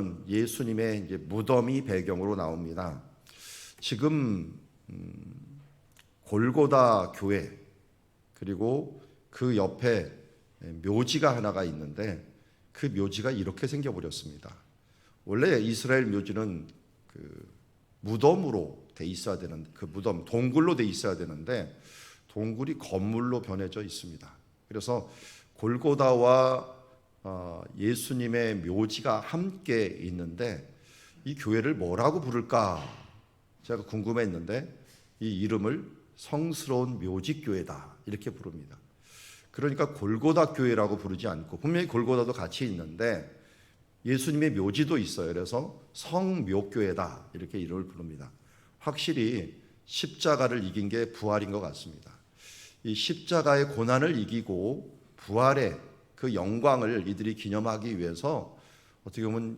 보면은 예수님의 이제 무덤이 배경으로 나옵니다. 지금 골고다 교회 그리고 그 옆에 묘지가 하나가 있는데 그 묘지가 이렇게 생겨버렸습니다. 원래 이스라엘 묘지는 그 무덤으로 돼 있어야 되는 그 무덤 동굴로 돼 있어야 되는데 동굴이 건물로 변해져 있습니다. 그래서 골고다와 예수님의 묘지가 함께 있는데 이 교회를 뭐라고 부를까 제가 궁금했는데 이 이름을 성스러운 묘지교회다 이렇게 부릅니다. 그러니까 골고다 교회라고 부르지 않고 분명히 골고다도 같이 있는데 예수님의 묘지도 있어요. 그래서 성묘교회다 이렇게 이름을 부릅니다. 확실히 십자가를 이긴 게 부활인 것 같습니다. 이 십자가의 고난을 이기고 부활의 그 영광을 이들이 기념하기 위해서 어떻게 보면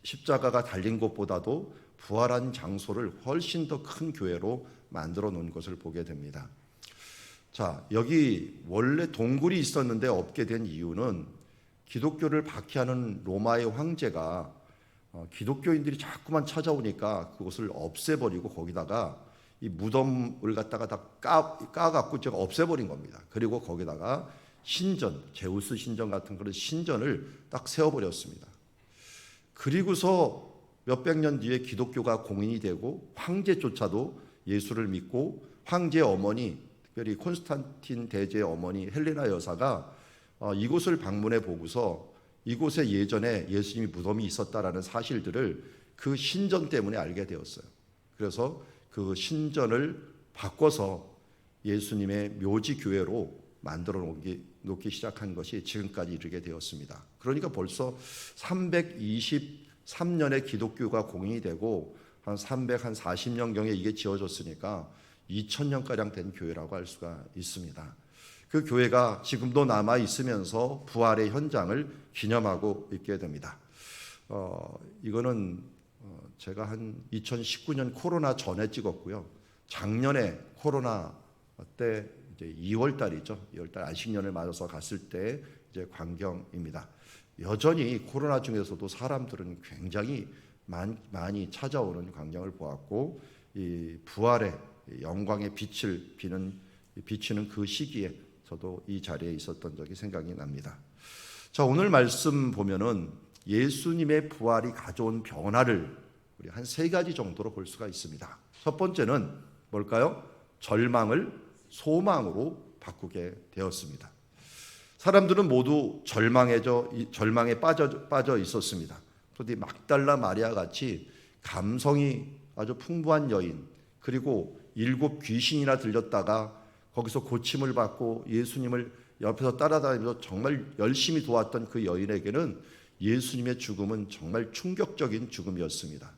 십자가가 달린 곳보다도 부활한 장소를 훨씬 더 큰 교회로 만들어 놓은 것을 보게 됩니다. 자, 여기 원래 동굴이 있었는데 없게 된 이유는 기독교를 박해하는 로마의 황제가 기독교인들이 자꾸만 찾아오니까 그것을 없애버리고 거기다가 이 무덤을 갖다가 다 까갖고 제가 없애버린 겁니다. 그리고 거기다가 신전, 제우스 신전 같은 그런 신전을 딱 세워버렸습니다. 그리고서 몇백 년 뒤에 기독교가 공인이 되고 황제조차도 예수를 믿고 황제의 어머니, 특별히 콘스탄틴 대제의 어머니 헬레나 여사가 이곳을 방문해 보고서 이곳에 예전에 예수님이 무덤이 있었다라는 사실들을 그 신전 때문에 알게 되었어요. 그래서 그 신전을 바꿔서 예수님의 묘지 교회로 만들어 놓기 시작한 것이 지금까지 이르게 되었습니다. 그러니까 벌써 323년에 기독교가 공인이 되고 한 340년경에 이게 지어졌으니까 2000년가량 된 교회라고 할 수가 있습니다. 그 교회가 지금도 남아 있으면서 부활의 현장을 기념하고 있게 됩니다. 이거는 제가 한 2019년 코로나 전에 찍었고요. 작년에 코로나 때 이제 2월 달이죠. 2월 달 안식년을 맞아서 갔을 때 이제 광경입니다. 여전히 코로나 중에서도 사람들은 굉장히 많이 찾아오는 광경을 보았고 이 부활의 영광의 빛을 비치는 그 시기에 저도 이 자리에 있었던 적이 생각이 납니다. 자, 오늘 말씀 보면은 예수님의 부활이 가져온 변화를 우리 한 세 가지 정도로 볼 수가 있습니다. 첫 번째는 뭘까요? 절망을 소망으로 바꾸게 되었습니다. 사람들은 모두 절망에 빠져 있었습니다. 그런데 막달라 마리아 같이 감성이 아주 풍부한 여인, 그리고 7 귀신이나 들렸다가 거기서 고침을 받고 예수님을 옆에서 따라다니면서 정말 열심히 도왔던 그 여인에게는 예수님의 죽음은 정말 충격적인 죽음이었습니다.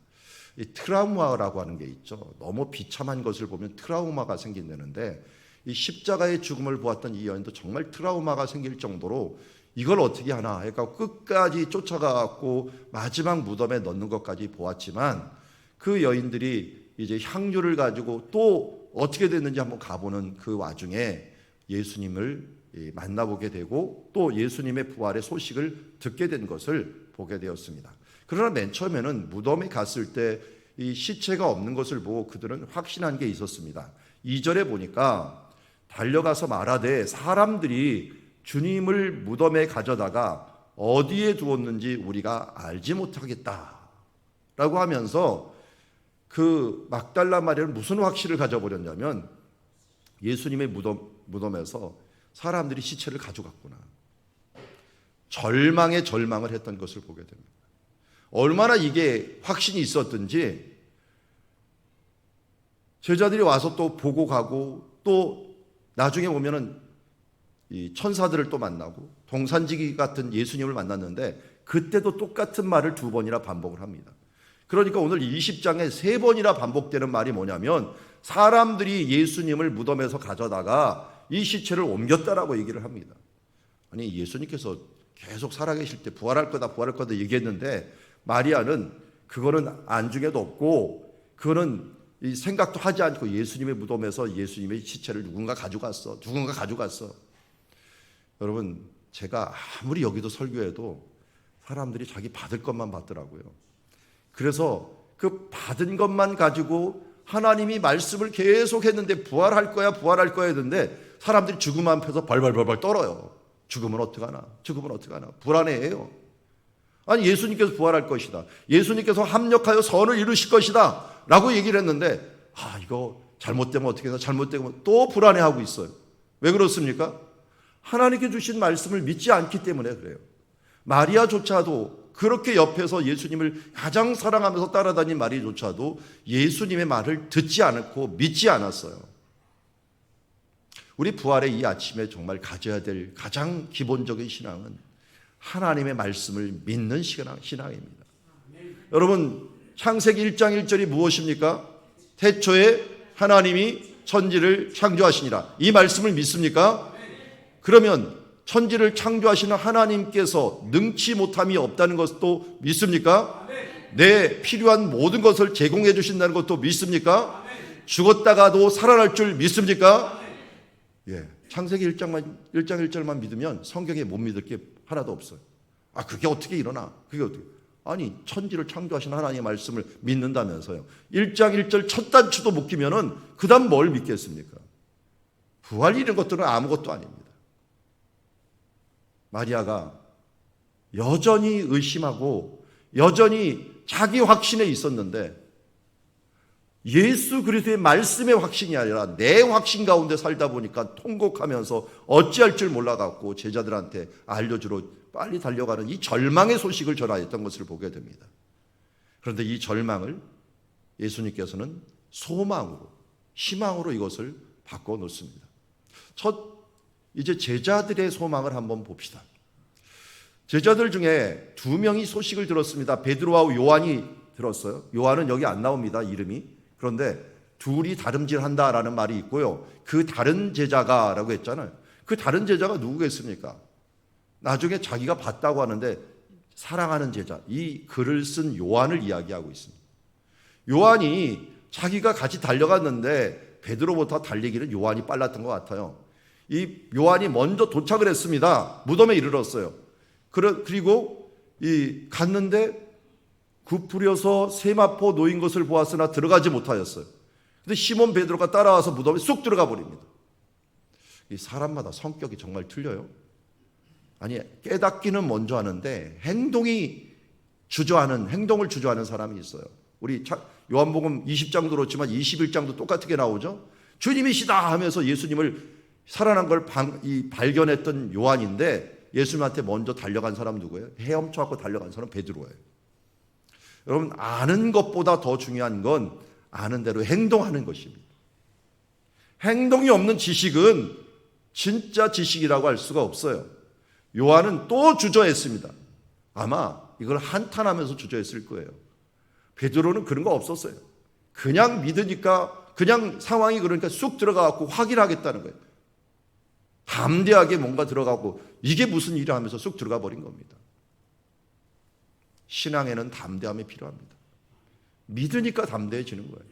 이 트라우마라고 하는 게 있죠. 너무 비참한 것을 보면 트라우마가 생긴다는데 이 십자가의 죽음을 보았던 이 여인도 정말 트라우마가 생길 정도로 이걸 어떻게 하나 해서 끝까지 쫓아가고 마지막 무덤에 넣는 것까지 보았지만 그 여인들이 이제 향유를 가지고 또 어떻게 됐는지 한번 가보는 그 와중에 예수님을 만나보게 되고 또 예수님의 부활의 소식을 듣게 된 것을 보게 되었습니다. 그러나 맨 처음에는 무덤에 갔을 때 이 시체가 없는 것을 보고 그들은 확신한 게 있었습니다. 2절에 보니까 달려가서 말하되 사람들이 주님을 무덤에 가져다가 어디에 두었는지 우리가 알지 못하겠다 라고 하면서 그 막달라 마리아는 무슨 확신을 가져버렸냐면 예수님의 무덤에서 사람들이 시체를 가져갔구나. 절망에 절망을 했던 것을 보게 됩니다. 얼마나 이게 확신이 있었든지 제자들이 와서 또 보고 가고 또 나중에 보면은 이 천사들을 또 만나고 동산지기 같은 예수님을 만났는데 그때도 똑같은 말을 2번이나 반복을 합니다. 그러니까 오늘 20장에 3번이나 반복되는 말이 뭐냐면 사람들이 예수님을 무덤에서 가져다가 이 시체를 옮겼다라고 얘기를 합니다. 아니 예수님께서 계속 살아계실 때 부활할 거다 얘기했는데 마리아는 그거는 안중에도 없고 그거는 이 생각도 하지 않고 예수님의 무덤에서 예수님의 시체를 누군가 가져갔어. 여러분 제가 아무리 여기도 설교해도 사람들이 자기 받을 것만 받더라고요. 그래서 그 받은 것만 가지고 하나님이 말씀을 계속 했는데 부활할 거야 했는데 사람들이 죽음 앞에서 발발발발 떨어요. 죽으면 어떡하나, 죽으면 어떡하나, 불안해해요. 아니, 예수님께서 부활할 것이다, 예수님께서 합력하여 선을 이루실 것이다 라고 얘기를 했는데, 이거 잘못되면 어떻게 해서 잘못되면 또 불안해하고 있어요. 왜 그렇습니까? 하나님께 주신 말씀을 믿지 않기 때문에 그래요. 마리아조차도, 그렇게 옆에서 예수님을 가장 사랑하면서 따라다닌 마리아조차도 예수님의 말을 듣지 않았고 믿지 않았어요. 우리 부활의 이 아침에 정말 가져야 될 가장 기본적인 신앙은 하나님의 말씀을 믿는 신앙입니다. 여러분, 창세기 1장 1절이 무엇입니까? 태초에 하나님이 천지를 창조하시니라. 이 말씀을 믿습니까? 그러면 천지를 창조하시는 하나님께서 능치 못함이 없다는 것도 믿습니까? 내 필요한 모든 것을 제공해 주신다는 것도 믿습니까? 죽었다가도 살아날 줄 믿습니까? 예, 창세기 1장 1절만 믿으면 성경에 못 믿을 게 하나도 없어요. 그게 어떻게 일어나? 그게 어떻게? 아니, 천지를 창조하신 하나님의 말씀을 믿는다면서요. 1장 1절 첫 단추도 못 끼면은 그 다음 뭘 믿겠습니까? 부활 이런 것들은 아무것도 아닙니다. 마리아가 여전히 의심하고 여전히 자기 확신에 있었는데 예수 그리스도의 말씀의 확신이 아니라 내 확신 가운데 살다 보니까 통곡하면서 어찌할 줄 몰라갖고 제자들한테 알려주러 빨리 달려가는 이 절망의 소식을 전하였던 것을 보게 됩니다. 그런데 이 절망을 예수님께서는 소망으로, 희망으로 이것을 바꿔놓습니다. 이제 제자들의 소망을 한번 봅시다. 제자들 중에 2명이 소식을 들었습니다. 베드로와 요한이 들었어요. 요한은 여기 안 나옵니다, 이름이. 그런데 둘이 다름질한다라는 말이 있고요. 그 다른 제자가 라고 했잖아요. 그 다른 제자가 누구겠습니까? 나중에 자기가 봤다고 하는데 사랑하는 제자, 이 글을 쓴 요한을 이야기하고 있습니다. 요한이 자기가 같이 달려갔는데 베드로부터 달리기는 요한이 빨랐던 것 같아요. 이 요한이 먼저 도착을 했습니다. 무덤에 이르렀어요. 그리고 갔는데 굽부려서 세마포 놓인 것을 보았으나 들어가지 못하였어요. 근데 시몬 베드로가 따라와서 무덤에 쑥 들어가 버립니다. 이 사람마다 성격이 정말 틀려요. 아니, 깨닫기는 먼저 하는데 행동을 주저하는 사람이 있어요. 우리 요한복음 20장도 그렇지만 21장도 똑같게 나오죠. 주님이시다 하면서 예수님을 살아난 걸 발견했던 요한인데 예수님한테 먼저 달려간 사람 누구예요? 헤엄쳐갖고 달려간 사람 베드로예요. 여러분, 아는 것보다 더 중요한 건 아는 대로 행동하는 것입니다. 행동이 없는 지식은 진짜 지식이라고 할 수가 없어요. 요한은 또 주저했습니다. 아마 이걸 한탄하면서 주저했을 거예요. 베드로는 그런 거 없었어요. 그냥 믿으니까, 그냥 상황이 그러니까 쑥 들어가갖고 확인하겠다는 거예요. 담대하게 뭔가 들어가고 이게 무슨 일이야 하면서 쑥 들어가 버린 겁니다. 신앙에는 담대함이 필요합니다. 믿으니까 담대해지는 거예요.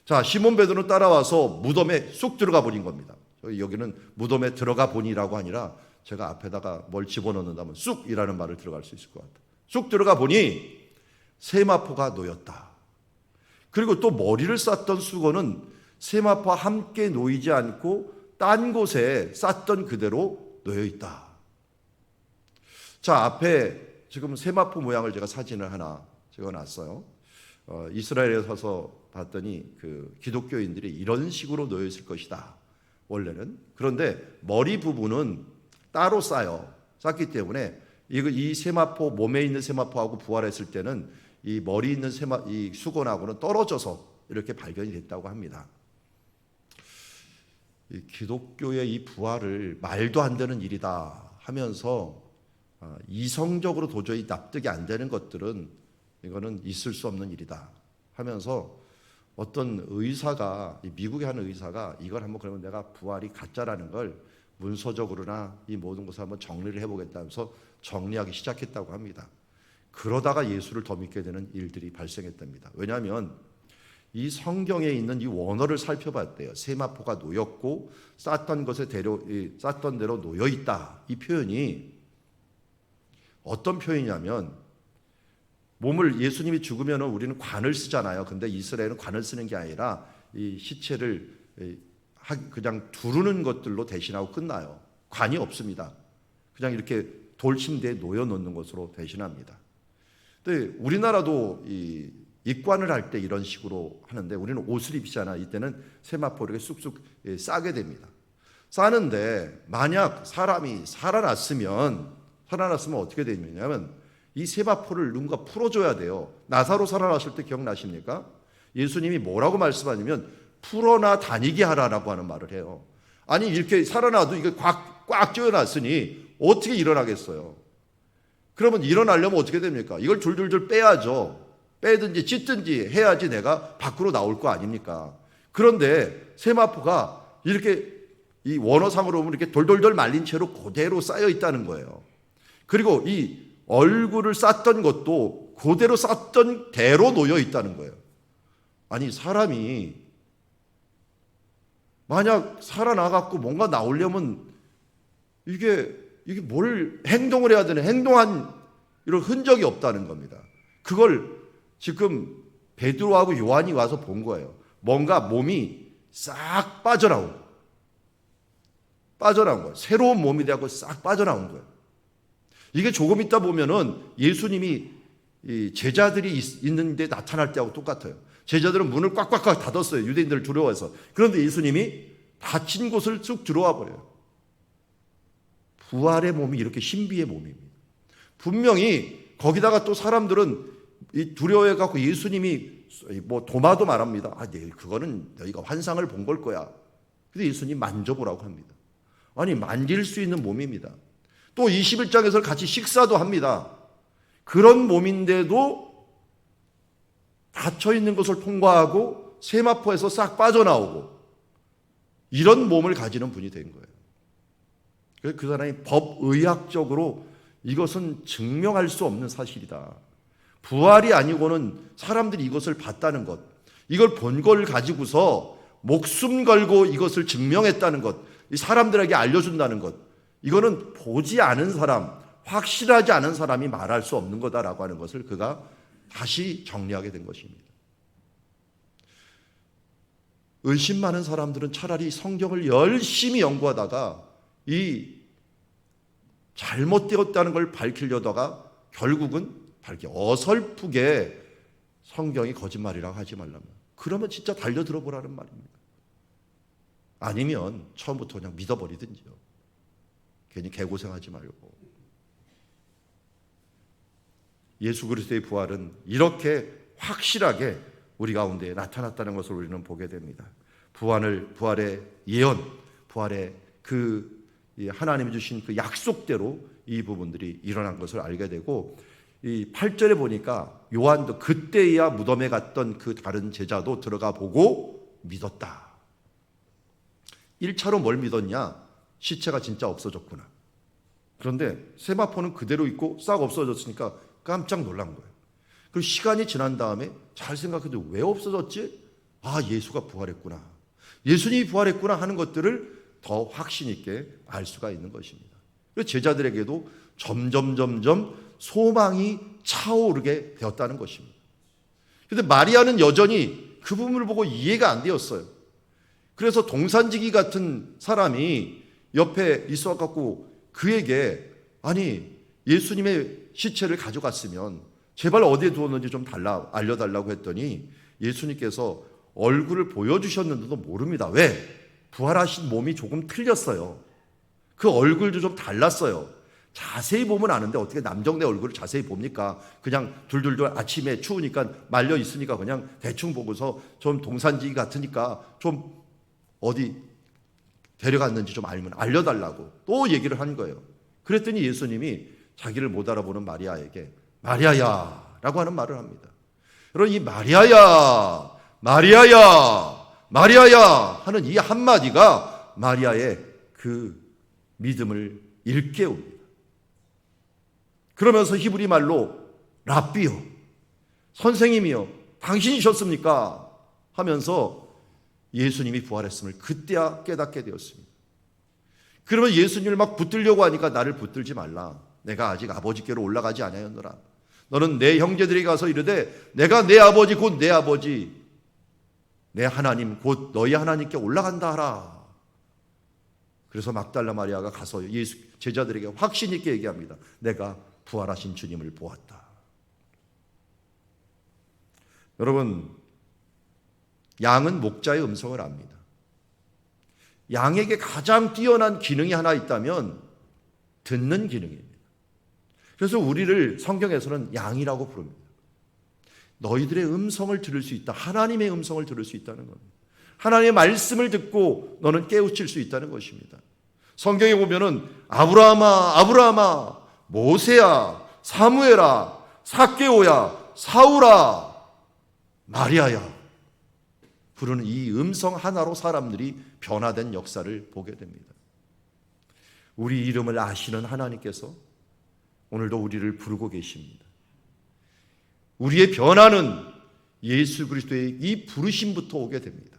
자, 시몬 베드로는 따라와서 무덤에 쑥 들어가 버린 겁니다. 여기는 무덤에 들어가 보니라고 아니라 제가 앞에다가 뭘 집어넣는다면 쑥이라는 말을 들어갈 수 있을 것 같아요. 쑥 들어가 보니 세마포가 놓였다. 그리고 또 머리를 쌌던 수건은 세마포와 함께 놓이지 않고 딴 곳에 쌌던 그대로 놓여 있다. 자, 앞에 지금 세마포 모양을 제가 사진을 하나 찍어놨어요. 이스라엘에 서서 봤더니 그 기독교인들이 이런 식으로 놓여 있을 것이다, 원래는. 그런데 머리 부분은 따로 쌌기 때문에 이 세마포, 몸에 있는 세마포하고 부활했을 때는 이 머리 있는 이 수건하고는 떨어져서 이렇게 발견이 됐다고 합니다. 이 기독교의 이 부활을 말도 안 되는 일이다 하면서 이성적으로 도저히 납득이 안 되는 것들은 이거는 있을 수 없는 일이다 하면서 어떤 의사가, 미국에 하는 의사가 이걸 한번 그러면 내가 부활이 가짜라는 걸 문서적으로나 이 모든 것을 한번 정리를 해보겠다면서 정리하기 시작했다고 합니다. 그러다가 예수를 더 믿게 되는 일들이 발생했답니다. 왜냐하면 이 성경에 있는 이 원어를 살펴봤대요. 세마포가 놓였고 쌌던 대로 놓여 있다. 이 표현이 어떤 표현이냐면 몸을 예수님이 죽으면 우리는 관을 쓰잖아요. 근데 이스라엘은 관을 쓰는 게 아니라 이 시체를 그냥 두르는 것들로 대신하고 끝나요. 관이 없습니다. 그냥 이렇게 돌침대에 놓여놓는 것으로 대신합니다. 근데 우리나라도 이 입관을 할 때 이런 식으로 하는데 우리는 옷을 입잖아요. 이때는 세마포 이렇게 쑥쑥 싸게 됩니다. 싸는데 만약 사람이 살아났으면 어떻게 되냐면 이 세마포를 누군가 풀어줘야 돼요. 나사로 살아났을 때 기억나십니까? 예수님이 뭐라고 말씀하냐면 풀어나 다니게 하라라고 하는 말을 해요. 아니 이렇게 살아나도 이게 꽉 조여놨으니 어떻게 일어나겠어요? 그러면 일어나려면 어떻게 됩니까? 이걸 줄줄줄 빼야죠. 빼든지 찢든지 해야지 내가 밖으로 나올 거 아닙니까? 그런데 세마포가 이렇게 이 원어상으로 보면 이렇게 돌돌돌 말린 채로 그대로 쌓여 있다는 거예요. 그리고 이 얼굴을 쌌던 것도 그대로 쌌던 대로 놓여 있다는 거예요. 아니 사람이 만약 살아나갖고 뭔가 나오려면 이게 뭘 행동을 해야 되는 행동한 이런 흔적이 없다는 겁니다. 그걸 지금 베드로하고 요한이 와서 본 거예요. 뭔가 몸이 싹 빠져나온 거예요. 새로운 몸이 되고 싹 빠져나온 거예요. 이게 조금 있다 보면은 예수님이 이 제자들이 있는데 나타날 때하고 똑같아요. 제자들은 문을 꽉꽉 닫았어요. 유대인들을 두려워해서. 그런데 예수님이 닫힌 곳을 쑥 들어와 버려요. 부활의 몸이 이렇게 신비의 몸입니다. 분명히 거기다가 또 사람들은 이 두려워해갖고 예수님이 뭐 도마도 말합니다. 네, 그거는 너희가 환상을 본 걸 거야. 근데 예수님 만져보라고 합니다. 아니 만질 수 있는 몸입니다. 또 21장에서 같이 식사도 합니다. 그런 몸인데도 닫혀있는 것을 통과하고 세마포에서 싹 빠져나오고 이런 몸을 가지는 분이 된 거예요. 그래서 그 사람이 법의학적으로 이것은 증명할 수 없는 사실이다. 부활이 아니고는 사람들이 이것을 봤다는 것, 이걸 본 걸 가지고서 목숨 걸고 이것을 증명했다는 것, 사람들에게 알려준다는 것, 이거는 보지 않은 사람, 확실하지 않은 사람이 말할 수 없는 거다라고 하는 것을 그가 다시 정리하게 된 것입니다. 의심 많은 사람들은 차라리 성경을 열심히 연구하다가 이 잘못되었다는 걸 밝히려다가 결국은 어설프게 성경이 거짓말이라고 하지 말라면, 그러면 진짜 달려 들어보라는 말입니다. 아니면 처음부터 그냥 믿어버리든지요. 괜히 개고생하지 말고. 예수 그리스도의 부활은 이렇게 확실하게 우리 가운데 나타났다는 것을 우리는 보게 됩니다. 부활의 예언, 부활의 그 하나님이 주신 그 약속대로 이 부분들이 일어난 것을 알게 되고, 이 8절에 보니까 요한도 그때야 무덤에 갔던 그 다른 제자도 들어가 보고 믿었다. 1차로 뭘 믿었냐? 시체가 진짜 없어졌구나. 그런데 세마포는 그대로 있고 싹 없어졌으니까 깜짝 놀란 거예요. 그리고 시간이 지난 다음에 잘 생각해도 왜 없어졌지? 아, 예수가 부활했구나. 예수님이 부활했구나 하는 것들을 더 확신 있게 알 수가 있는 것입니다. 그래서 제자들에게도 점점 소망이 차오르게 되었다는 것입니다. 그런데 마리아는 여전히 그 부분을 보고 이해가 안 되었어요. 그래서 동산지기 같은 사람이 옆에 있어갖고 그에게, 아니 예수님의 시체를 가져갔으면 제발 어디에 두었는지 좀 알려달라고 했더니 예수님께서 얼굴을 보여주셨는데도 모릅니다. 왜? 부활하신 몸이 조금 틀렸어요. 그 얼굴도 좀 달랐어요. 자세히 보면 아는데 어떻게 남정네 얼굴을 자세히 봅니까? 그냥 둘둘둘 아침에 추우니까 말려 있으니까 그냥 대충 보고서 좀 동산지기 같으니까 좀 어디 데려갔는지 좀 알려달라고 또 얘기를 한 거예요. 그랬더니 예수님이 자기를 못 알아보는 마리아에게 마리아야 라고 하는 말을 합니다. 여러분, 이 마리아야 하는 이 한마디가 마리아의 그 믿음을 일깨웁니다. 그러면서 히브리 말로 랍비요, 선생님이요, 당신이셨습니까? 하면서 예수님이 부활했음을 그때야 깨닫게 되었습니다. 그러면 예수님을 막 붙들려고 하니까 나를 붙들지 말라. 내가 아직 아버지께로 올라가지 아니하였노라. 너는 내 형제들에게 가서 이르되 내가 내 아버지 곧 내 아버지 내 하나님 곧 너희 하나님께 올라간다 하라. 그래서 막달라 마리아가 가서 예수 제자들에게 확신 있게 얘기합니다. 내가 부활하신 주님을 보았다. 여러분, 양은 목자의 음성을 압니다. 양에게 가장 뛰어난 기능이 하나 있다면 듣는 기능입니다. 그래서 우리를 성경에서는 양이라고 부릅니다. 너희들의 음성을 들을 수 있다. 하나님의 음성을 들을 수 있다는 겁니다. 하나님의 말씀을 듣고 너는 깨우칠 수 있다는 것입니다. 성경에 보면은 아브라함아 아브라함아 모세야 사무엘아 삭개오야 사울아 마리아야 부르는 이 음성 하나로 사람들이 변화된 역사를 보게 됩니다. 우리 이름을 아시는 하나님께서 오늘도 우리를 부르고 계십니다. 우리의 변화는 예수 그리스도의 이 부르심부터 오게 됩니다.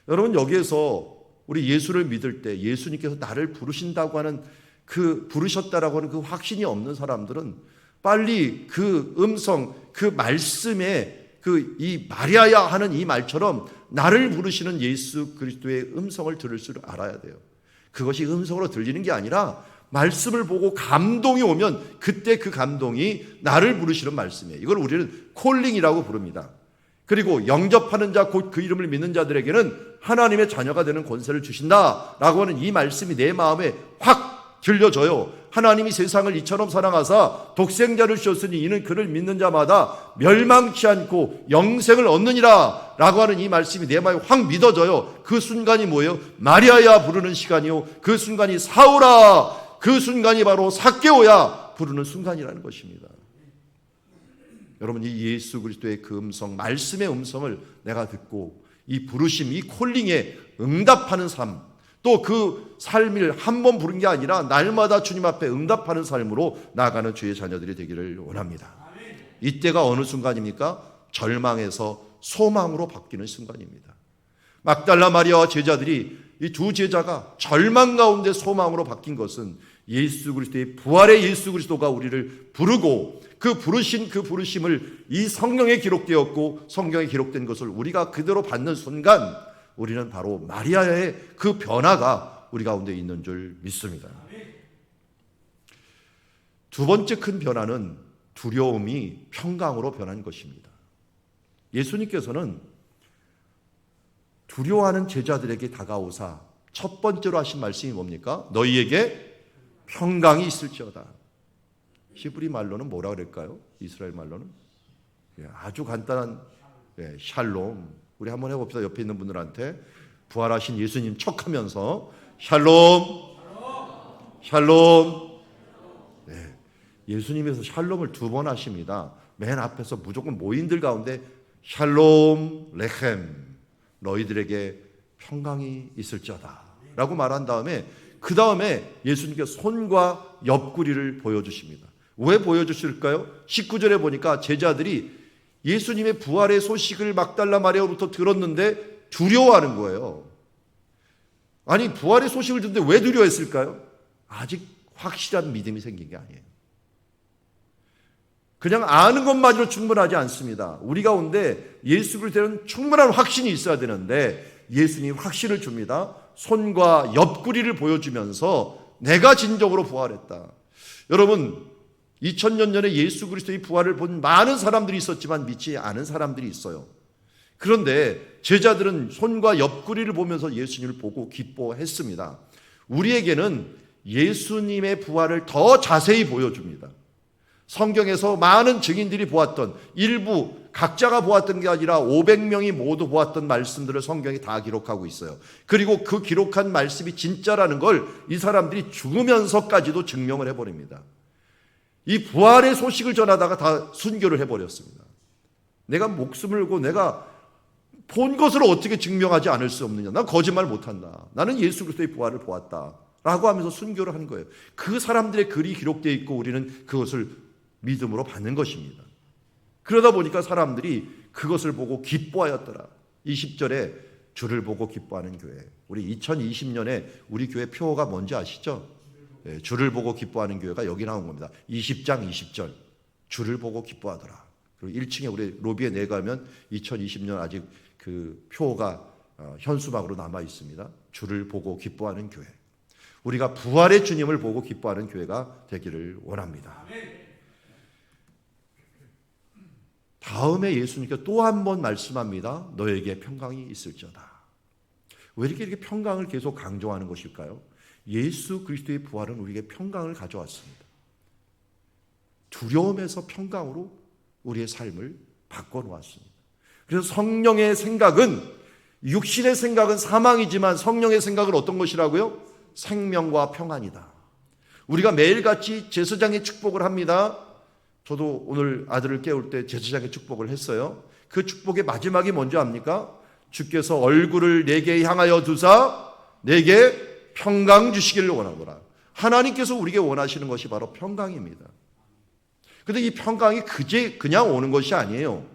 여러분, 여기에서 우리 예수를 믿을 때 예수님께서 나를 부르신다고 하는 그 부르셨다라고 하는 그 확신이 없는 사람들은 빨리 그 음성, 그 말씀에 그 이 마리아야 하는 이 말처럼 나를 부르시는 예수 그리스도의 음성을 들을 줄 알아야 돼요. 그것이 음성으로 들리는 게 아니라 말씀을 보고 감동이 오면 그때 그 감동이 나를 부르시는 말씀이에요. 이걸 우리는 콜링이라고 부릅니다. 그리고 영접하는 자 곧 그 이름을 믿는 자들에게는 하나님의 자녀가 되는 권세를 주신다라고 하는 이 말씀이 내 마음에 확 들려져요. 하나님이 세상을 이처럼 사랑하사 독생자를 주셨으니 이는 그를 믿는 자마다 멸망치 않고 영생을 얻느니라 라고 하는 이 말씀이 내 마음에 확 믿어져요. 그 순간이 뭐예요? 마리아야 부르는 시간이요, 그 순간이 사울아, 그 순간이 바로 삭개오야 부르는 순간이라는 것입니다. 여러분, 이 예수 그리스도의 그 음성, 말씀의 음성을 내가 듣고 이 부르심, 이 콜링에 응답하는 삶, 또 그 삶을 한 번 부른 게 아니라 날마다 주님 앞에 응답하는 삶으로 나아가는 주의 자녀들이 되기를 원합니다. 이때가 어느 순간입니까? 절망에서 소망으로 바뀌는 순간입니다. 막달라 마리아와 제자들이, 이 두 제자가 절망 가운데 소망으로 바뀐 것은 예수 그리스도의 부활의 예수 그리스도가 우리를 부르고 그 부르신 그 부르심을 이 성경에 기록되었고 성경에 기록된 것을 우리가 그대로 받는 순간 우리는 바로 마리아의 그 변화가 우리 가운데 있는 줄 믿습니다. 두 번째 큰 변화는 두려움이 평강으로 변한 것입니다. 예수님께서는 두려워하는 제자들에게 다가오사 첫 번째로 하신 말씀이 뭡니까? 너희에게 평강이 있을지어다. 히브리 말로는 뭐라 그럴까요? 이스라엘 말로는 아주 간단한 샬롬. 우리 한번 해봅시다. 옆에 있는 분들한테 부활하신 예수님 척하면서 샬롬, 샬롬. 네, 예수님에서 샬롬을 두 번 하십니다. 맨 앞에서 무조건 모인들 가운데 샬롬 레헴, 너희들에게 평강이 있을지어다 라고 말한 다음에 그 다음에 예수님께서 손과 옆구리를 보여주십니다. 왜 보여주실까요? 19절에 보니까 제자들이 예수님의 부활의 소식을 막달라 마리아로부터 들었는데 두려워하는 거예요. 아니, 부활의 소식을 듣는데 왜 두려워했을까요? 아직 확실한 믿음이 생긴 게 아니에요. 그냥 아는 것만으로 충분하지 않습니다. 우리 가운데 예수 그리스도는 충분한 확신이 있어야 되는데 예수님이 확신을 줍니다. 손과 옆구리를 보여주면서 내가 진정으로 부활했다. 여러분, 2000년 전에 예수 그리스도의 부활을 본 많은 사람들이 있었지만 믿지 않은 사람들이 있어요. 그런데 제자들은 손과 옆구리를 보면서 예수님을 보고 기뻐했습니다. 우리에게는 예수님의 부활을 더 자세히 보여줍니다. 성경에서 많은 증인들이 보았던, 일부 각자가 보았던 게 아니라 500명이 모두 보았던 말씀들을 성경에 다 기록하고 있어요. 그리고 그 기록한 말씀이 진짜라는 걸 이 사람들이 죽으면서까지도 증명을 해버립니다. 이 부활의 소식을 전하다가 다 순교를 해버렸습니다. 내가 목숨을 걸고 내가 본 것을 어떻게 증명하지 않을 수 없느냐. 난 거짓말 못한다. 나는 예수 그리스도의 부활을 보았다 라고 하면서 순교를 한 거예요. 그 사람들의 글이 기록되어 있고 우리는 그것을 믿음으로 받는 것입니다. 그러다 보니까 사람들이 그것을 보고 기뻐하였더라. 20절에 주를 보고 기뻐하는 교회. 우리 2020년에 우리 교회 표어가 뭔지 아시죠? 주를 보고 기뻐하는 교회가 여기 나온 겁니다. 20장 20절 주를 보고 기뻐하더라. 그리고 1층에 우리 로비에 내가면 2020년 아직 그 표가 현수막으로 남아 있습니다. 주를 보고 기뻐하는 교회. 우리가 부활의 주님을 보고 기뻐하는 교회가 되기를 원합니다. 다음에 예수님께서 또 한 번 말씀합니다. 너에게 평강이 있을지어다. 왜 이렇게 평강을 계속 강조하는 것일까요? 예수 그리스도의 부활은 우리에게 평강을 가져왔습니다. 두려움에서 평강으로 우리의 삶을 바꿔놓았습니다. 그래서 성령의 생각은, 육신의 생각은 사망이지만 성령의 생각은 어떤 것이라고요? 생명과 평안이다. 우리가 매일같이 제사장의 축복을 합니다. 저도 오늘 아들을 깨울 때 제사장의 축복을 했어요. 그 축복의 마지막이 뭔지 압니까? 주께서 얼굴을 내게 향하여 두사 내게 평강 주시기를 원하노라. 하나님께서 우리에게 원하시는 것이 바로 평강입니다. 그런데 이 평강이 그냥 오는 것이 아니에요.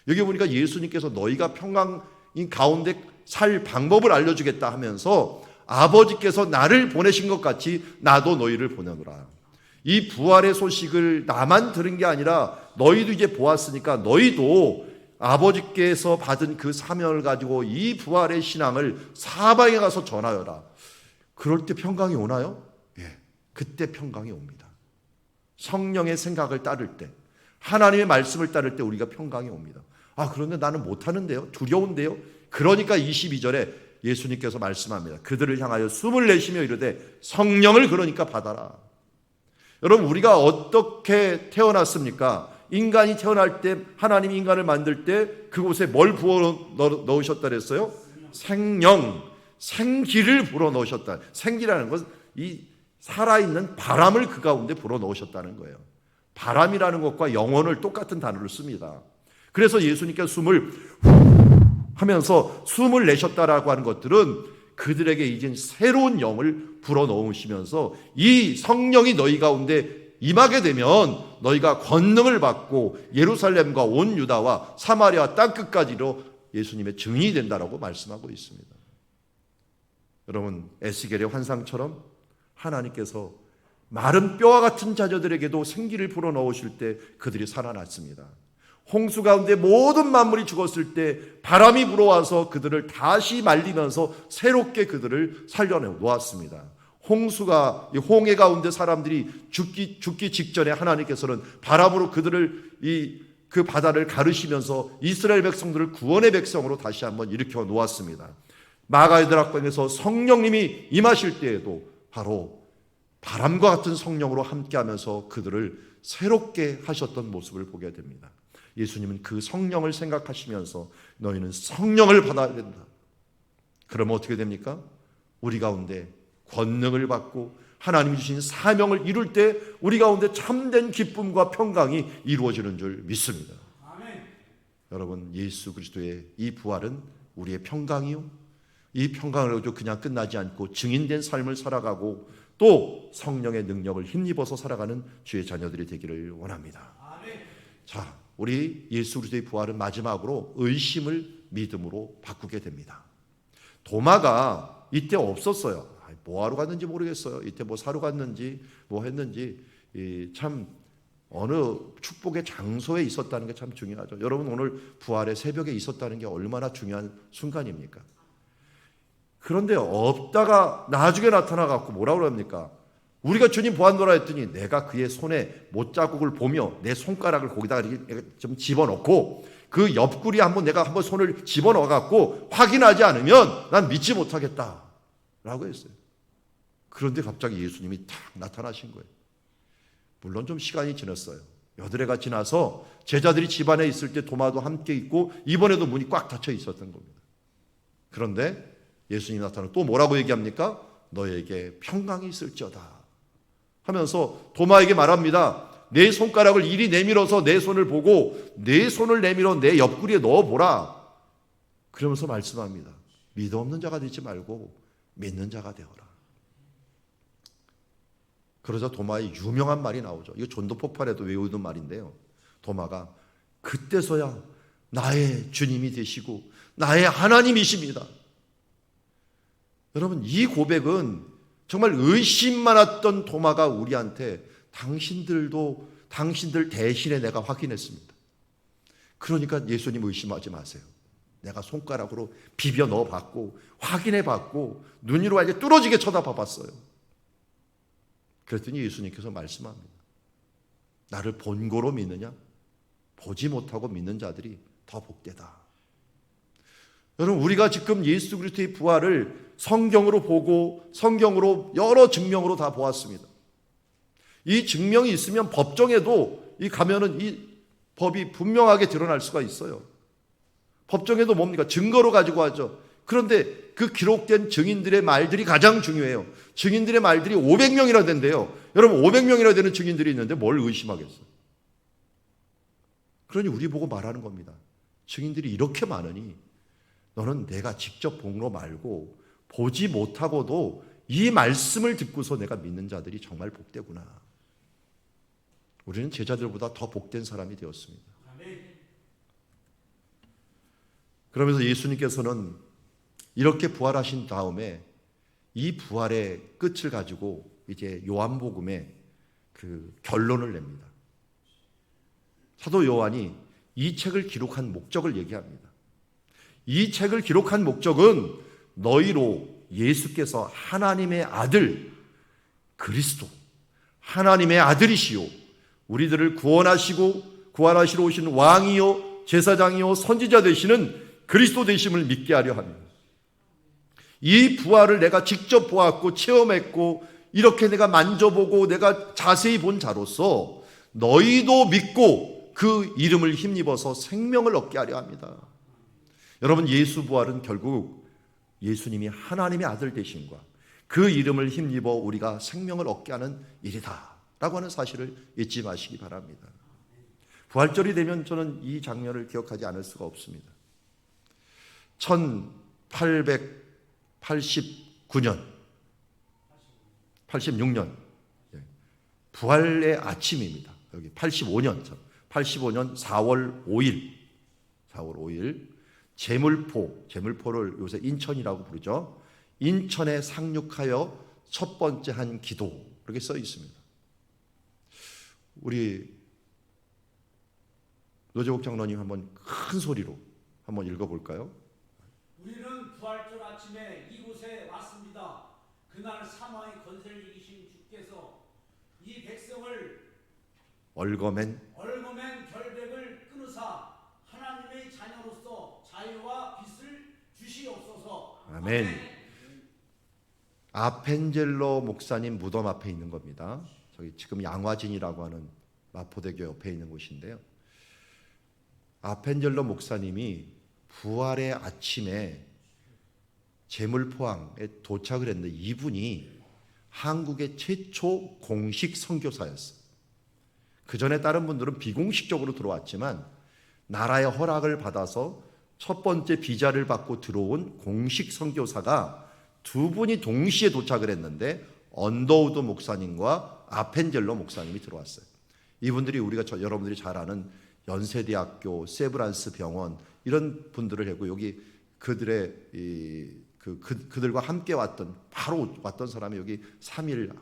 여기 보니까 예수님께서 너희가 평강인 가운데 살 방법을 알려주겠다 하면서 아버지께서 나를 보내신 것 같이 나도 너희를 보내노라. 이 부활의 소식을 나만 들은 게 아니라 너희도 이제 보았으니까 너희도 아버지께서 받은 그 사명을 가지고 이 부활의 신앙을 사방에 가서 전하여라. 그럴 때 평강이 오나요? 예, 그때 평강이 옵니다. 성령의 생각을 따를 때, 하나님의 말씀을 따를 때 우리가 평강이 옵니다. 그런데 나는 못하는데요? 두려운데요? 그러니까 22절에 예수님께서 말씀합니다. 그들을 향하여 숨을 내쉬며 이르되 성령을 그러니까 받아라. 여러분, 우리가 어떻게 태어났습니까? 인간이 태어날 때 하나님이 인간을 만들 때 그곳에 뭘 부어 넣으셨다 그랬어요? 생령, 생기를 불어 넣으셨다. 생기라는 것은 이 살아있는 바람을 그 가운데 불어 넣으셨다는 거예요. 바람이라는 것과 영혼을 똑같은 단어를 씁니다. 그래서 예수님께서 숨을 하면서 숨을 내셨다라고 하는 것들은 그들에게 이제 새로운 영을 불어 넣으시면서 이 성령이 너희 가운데 임하게 되면 너희가 권능을 받고 예루살렘과 온 유다와 사마리아 땅끝까지로 예수님의 증인이 된다라고 말씀하고 있습니다. 여러분, 에스겔의 환상처럼 하나님께서 마른 뼈와 같은 자녀들에게도 생기를 불어넣으실 때 그들이 살아났습니다. 홍수 가운데 모든 만물이 죽었을 때 바람이 불어와서 그들을 다시 말리면서 새롭게 그들을 살려놓았습니다. 홍해 가운데 사람들이 죽기 직전에 하나님께서는 바람으로 그들을 그 바다를 가르시면서 이스라엘 백성들을 구원의 백성으로 다시 한번 일으켜 놓았습니다. 마가의 드락방에서 성령님이 임하실 때에도 바로 바람과 같은 성령으로 함께하면서 그들을 새롭게 하셨던 모습을 보게 됩니다. 예수님은 그 성령을 생각하시면서 너희는 성령을 받아야 된다. 그러면 어떻게 됩니까? 우리 가운데 권능을 받고 하나님이 주신 사명을 이룰 때 우리 가운데 참된 기쁨과 평강이 이루어지는 줄 믿습니다. 아멘. 여러분, 예수 그리스도의 이 부활은 우리의 평강이요, 이 평강을 가지고 그냥 끝나지 않고 증인된 삶을 살아가고 또 성령의 능력을 힘입어서 살아가는 주의 자녀들이 되기를 원합니다. 아멘. 자, 우리 예수 그리스도의 부활은 마지막으로 의심을 믿음으로 바꾸게 됩니다. 도마가 이때 없었어요. 뭐하러 갔는지 모르겠어요. 이때 뭐 사러 갔는지 뭐 했는지 참 어느 축복의 장소에 있었다는 게 참 중요하죠. 여러분, 오늘 부활의 새벽에 있었다는 게 얼마나 중요한 순간입니까? 그런데 없다가 나중에 나타나갖고 뭐라고 합니까? 우리가 주님 보았노라 했더니 내가 그의 손에 못자국을 보며 내 손가락을 거기다가 좀 집어넣고 그 옆구리에 내가 한번 손을 집어넣어갖고 확인하지 않으면 난 믿지 못하겠다 라고 했어요. 그런데 갑자기 예수님이 탁 나타나신 거예요. 물론 좀 시간이 지났어요. 8해가 지나서 제자들이 집안에 있을 때 도마도 함께 있고 이번에도 문이 꽉 닫혀 있었던 겁니다. 그런데 예수님이 나타나서 또 뭐라고 얘기합니까? 너에게 평강이 있을지어다 하면서 도마에게 말합니다. 내 손가락을 이리 내밀어서 내 손을 보고 내 손을 내밀어 내 옆구리에 넣어보라. 그러면서 말씀합니다. 믿음 없는 자가 되지 말고 믿는 자가 되어라. 그러자 도마의 유명한 말이 나오죠. 이거 전도 폭발에도 외우던 말인데요. 도마가 그때서야 나의 주님이 되시고 나의 하나님이십니다. 여러분, 이 고백은 정말 의심 많았던 도마가 우리한테 당신들 대신에 내가 확인했습니다. 그러니까 예수님 의심하지 마세요. 내가 손가락으로 비벼 넣어봤고 확인해봤고 눈 위로 완전히 뚫어지게 쳐다봐봤어요. 그랬더니 예수님께서 말씀합니다. 나를 본고로 믿느냐? 보지 못하고 믿는 자들이 더 복되다. 여러분, 우리가 지금 예수 그리스도의 부활을 성경으로 보고 성경으로 여러 증명으로 다 보았습니다. 이 증명이 있으면 법정에도 가면은 이 법이 분명하게 드러날 수가 있어요. 법정에도 뭡니까? 증거로 가지고 하죠. 그런데 그 기록된 증인들의 말들이 가장 중요해요. 증인들의 말들이 500명이나 된대요. 여러분, 500명이나 되는 증인들이 있는데 뭘 의심하겠어요? 그러니 우리 보고 말하는 겁니다. 증인들이 이렇게 많으니 너는 내가 직접 본 거 말고 보지 못하고도 이 말씀을 듣고서 내가 믿는 자들이 정말 복되구나. 우리는 제자들보다 더 복된 사람이 되었습니다. 그러면서 예수님께서는 이렇게 부활하신 다음에 이 부활의 끝을 가지고 이제 요한복음에 그 결론을 냅니다. 사도 요한이 이 책을 기록한 목적을 얘기합니다. 이 책을 기록한 목적은 너희로 예수께서 하나님의 아들 그리스도, 하나님의 아들이시요 우리들을 구원하시러 오신 왕이요 제사장이요 선지자 되시는 그리스도 되심을 믿게 하려 합니다. 이 부활을 내가 직접 보았고 체험했고 이렇게 내가 만져보고 내가 자세히 본 자로서 너희도 믿고 그 이름을 힘입어서 생명을 얻게 하려 합니다. 여러분, 예수 부활은 결국 예수님이 하나님의 아들 되심과 그 이름을 힘입어 우리가 생명을 얻게 하는 일이다 라고 하는 사실을 잊지 마시기 바랍니다. 부활절이 되면 저는 이 장면을 기억하지 않을 수가 없습니다. 1889년 86년 부활의 아침입니다. 여기 85년 4월 5일 제물포를 요새 인천이라고 부르죠. 인천에 상륙하여 첫 번째 한 기도 이렇게 써 있습니다. 우리 노재복 장로님 한번 큰 소리로 한번 읽어볼까요? 우리는 부활절 아침에 이곳에 왔습니다. 그날 사망의 권세를 이기신 주께서 이 백성을 얽어맨 결백을 끊으사 하나님의 자녀로서 자유와 빛을 주시옵소서. 아멘. 아펜젤로 목사님 무덤 앞에 있는 겁니다. 저기 지금 양화진이라고 하는 마포대교 옆에 있는 곳인데요. 아펜젤로 목사님이 부활의 아침에 제물포항에 도착을 했는데 이분이 한국의 최초 공식 선교사였어요. 그 전에 다른 분들은 비공식적으로 들어왔지만 나라의 허락을 받아서 첫 번째 비자를 받고 들어온 공식 선교사가 두 분이 동시에 도착을 했는데 언더우드 목사님과 아펜젤로 목사님이 들어왔어요. 이분들이 여러분들이 잘 아는 연세대학교, 세브란스 병원 이런 분들을 했고 여기 그들의 그들과 함께 바로 왔던 사람이 여기 3일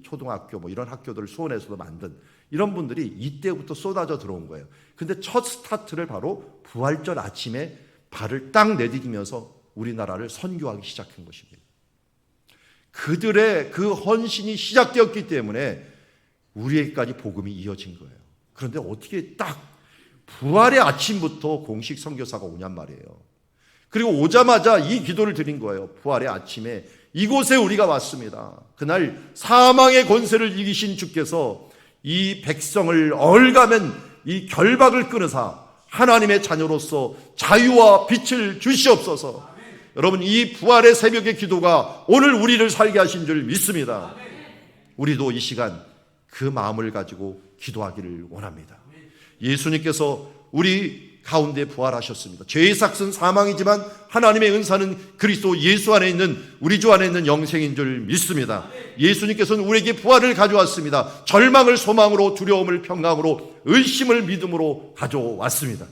초등학교 뭐 이런 학교들을 수원에서도 만든 이런 분들이 이때부터 쏟아져 들어온 거예요. 근데 첫 스타트를 바로 부활절 아침에 발을 딱 내디디면서 우리나라를 선교하기 시작한 것입니다. 그들의 그 헌신이 시작되었기 때문에 우리에게까지 복음이 이어진 거예요. 그런데 어떻게 딱 부활의 아침부터 공식 선교사가 오냔 말이에요. 그리고 오자마자 이 기도를 드린 거예요. 부활의 아침에 이곳에 우리가 왔습니다. 그날 사망의 권세를 이기신 주께서 이 백성을 얽아맨 이 결박을 끊으사 하나님의 자녀로서 자유와 빛을 주시옵소서. 여러분, 이 부활의 새벽의 기도가 오늘 우리를 살게 하신 줄 믿습니다. 우리도 이 시간 그 마음을 가지고 기도하기를 원합니다. 예수님께서 우리 가운데 부활하셨습니다. 죄의 삭은 사망이지만 하나님의 은사는 그리스도 예수 안에 있는 우리 주 안에 있는 영생인 줄 믿습니다. 예수님께서는 우리에게 부활을 가져왔습니다. 절망을 소망으로, 두려움을 평강으로, 의심을 믿음으로 가져왔습니다.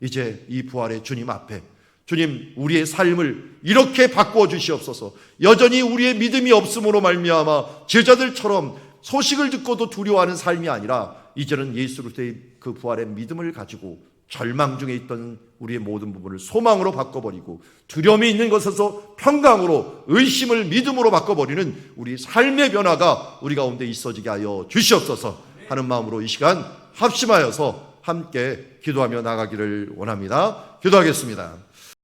이제 이 부활의 주님 앞에 주님, 우리의 삶을 이렇게 바꾸어 주시옵소서. 여전히 우리의 믿음이 없음으로 말미암아 제자들처럼 소식을 듣고도 두려워하는 삶이 아니라 이제는 예수 그리스도의 그 부활의 믿음을 가지고 절망 중에 있던 우리의 모든 부분을 소망으로 바꿔버리고 두려움이 있는 것에서 평강으로, 의심을 믿음으로 바꿔버리는 우리 삶의 변화가 우리 가운데 있어지게 하여 주시옵소서 하는 마음으로 이 시간 합심하여서 함께 기도하며 나가기를 원합니다. 기도하겠습니다.